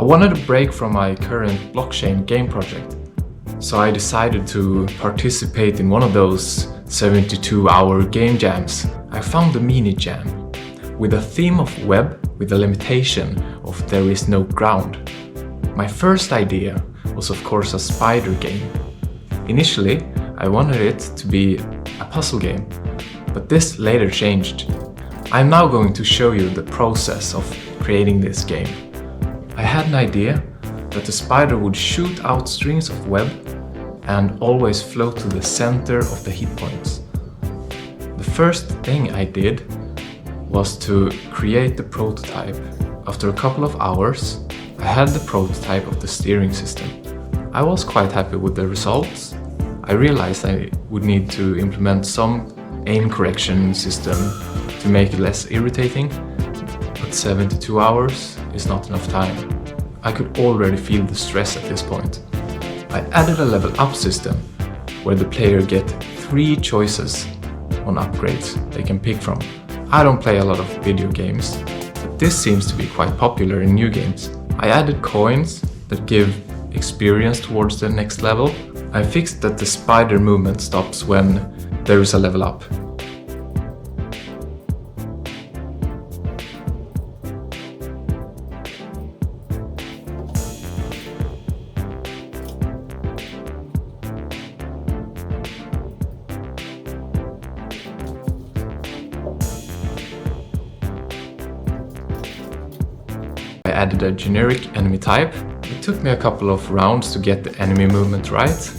wanted a break from my current blockchain game project, so I decided to participate in one of those 72-hour game jams. I found a mini jam with a theme of web with a limitation of there is no ground. My first idea was of course a spider game. Initially, I wanted it to be a puzzle game, but this later changed. I'm now going to show you the process of creating this game. I had an idea that the spider would shoot out strings of web and always float to the center of the hit points. The first thing I did was to create the prototype. After a couple of hours, I had the prototype of the steering system. I was quite happy with the results. I realized I would need to implement some aim correction system to make it less irritating, but 72 hours is not enough time. I could already feel the stress at this point. I added a level up system where the player get 3 choices on upgrades they can pick from. I don't play a lot of video games, but this seems to be quite popular in new games. I added coins that give experience towards the next level. I fixed that the spider movement stops when there is a level up. I added a generic enemy type. It took me a couple of rounds to get the enemy movement right.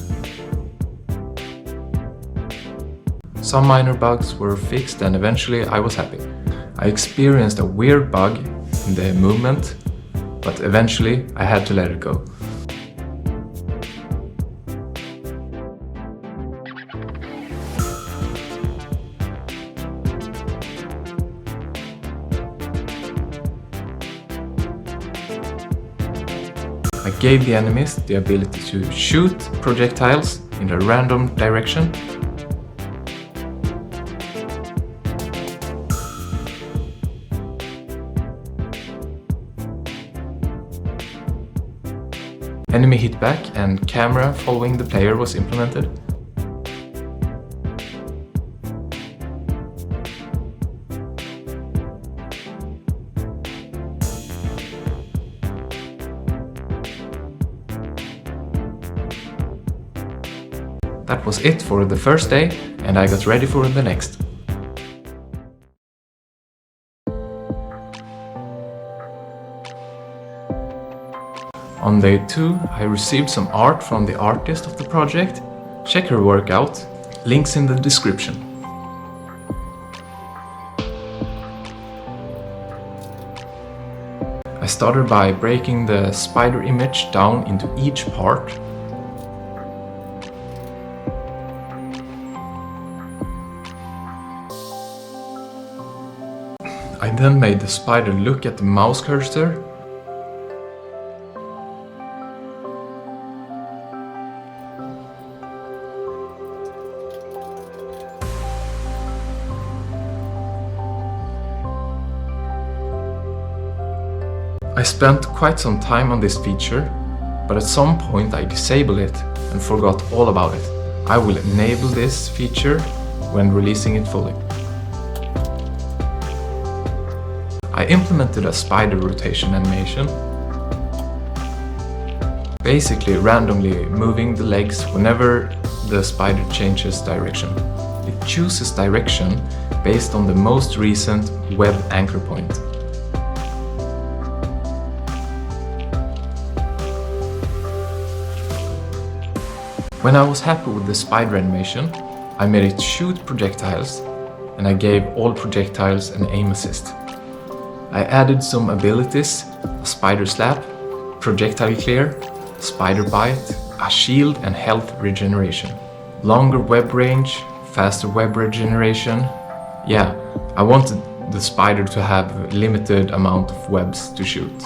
Some minor bugs were fixed and eventually I was happy. I experienced a weird bug in the movement, but eventually I had to let it go. I gave the enemies the ability to shoot projectiles in a random direction. Enemy hitback and camera following the player was implemented. That was it for the first day, and I got ready for the next. On day 2, I received some art from the artist of the project. Check her work out, links in the description. I started by breaking the spider image down into each part. I then made the spider look at the mouse cursor. I spent quite some time on this feature, but at some point I disabled it and forgot all about it. I will enable this feature when releasing it fully. I implemented a spider rotation animation, basically randomly moving the legs whenever the spider changes direction. It chooses direction based on the most recent web anchor point. When I was happy with the spider animation, I made it shoot projectiles, and I gave all projectiles an aim assist. I added some abilities: a spider slap, projectile clear, spider bite, a shield and health regeneration. Longer web range, faster web regeneration. Yeah, I wanted the spider to have a limited amount of webs to shoot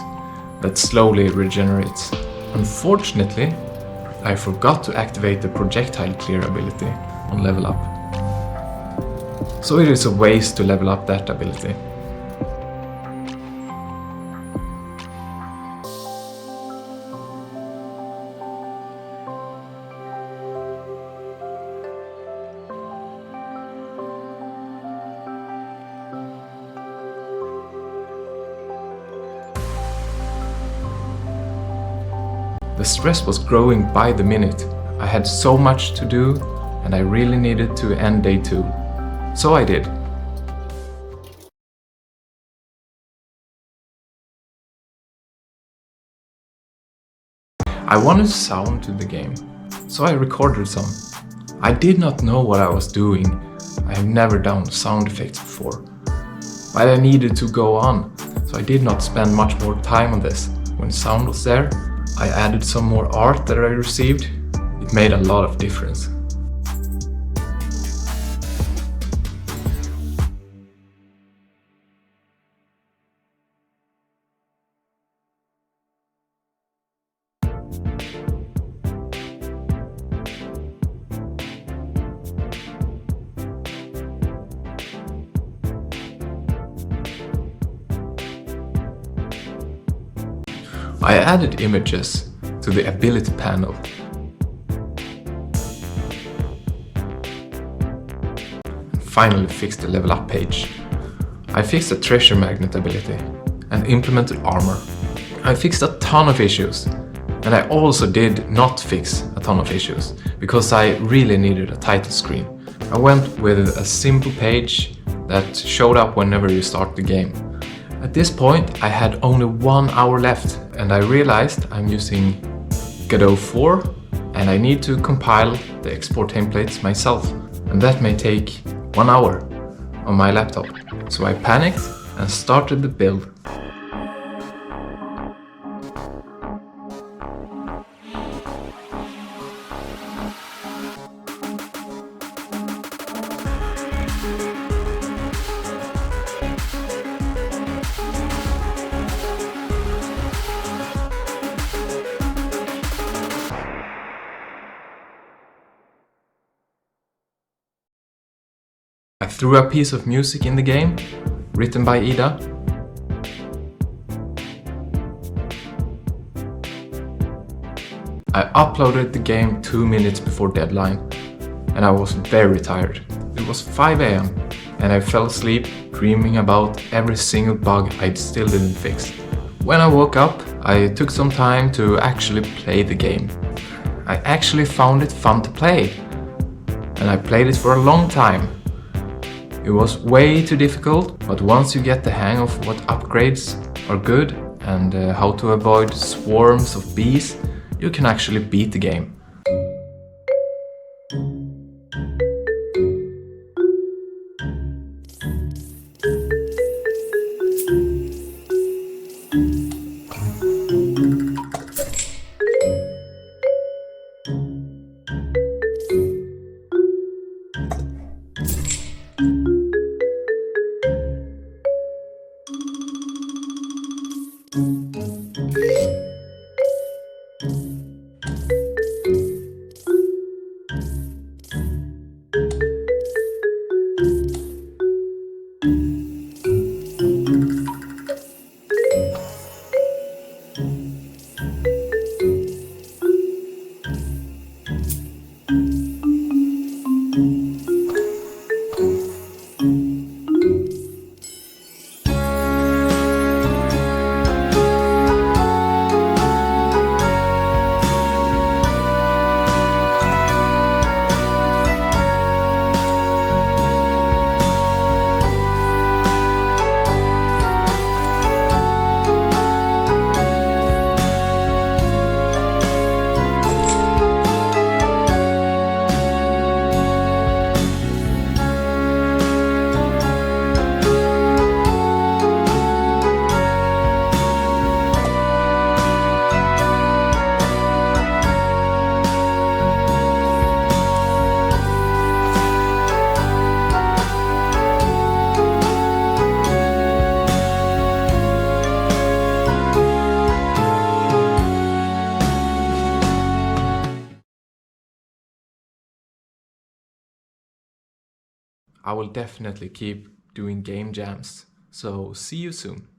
that slowly regenerates. Unfortunately, I forgot to activate the projectile clear ability on level up. So it is a waste to level up that ability. The stress was growing by the minute. I had so much to do and I really needed to end day 2. So I did. I wanted sound to the game, so I recorded some. I did not know what I was doing. I have never done sound effects before. But I needed to go on, so I did not spend much more time on this. When sound was there, I added some more art that I received. It made a lot of difference. I added images to the ability panel. And finally fixed the level up page. I fixed the treasure magnet ability and implemented armor. I fixed a ton of issues, and I also did not fix a ton of issues because I really needed a title screen. I went with a simple page that showed up whenever you start the game. At this point I had only 1 hour left and I realized I'm using Godot 4 and I need to compile the export templates myself, and that may take 1 hour on my laptop. So I panicked and started the build. I threw a piece of music in the game, written by Ida. I uploaded the game 2 minutes before deadline, and I was very tired. It was 5 AM, and I fell asleep dreaming about every single bug I still didn't fix. When I woke up, I took some time to actually play the game. I actually found it fun to play, and I played it for a long time. It was way too difficult, but once you get the hang of what upgrades are good and how to avoid swarms of bees, you can actually beat the game. I will definitely keep doing game jams, so see you soon.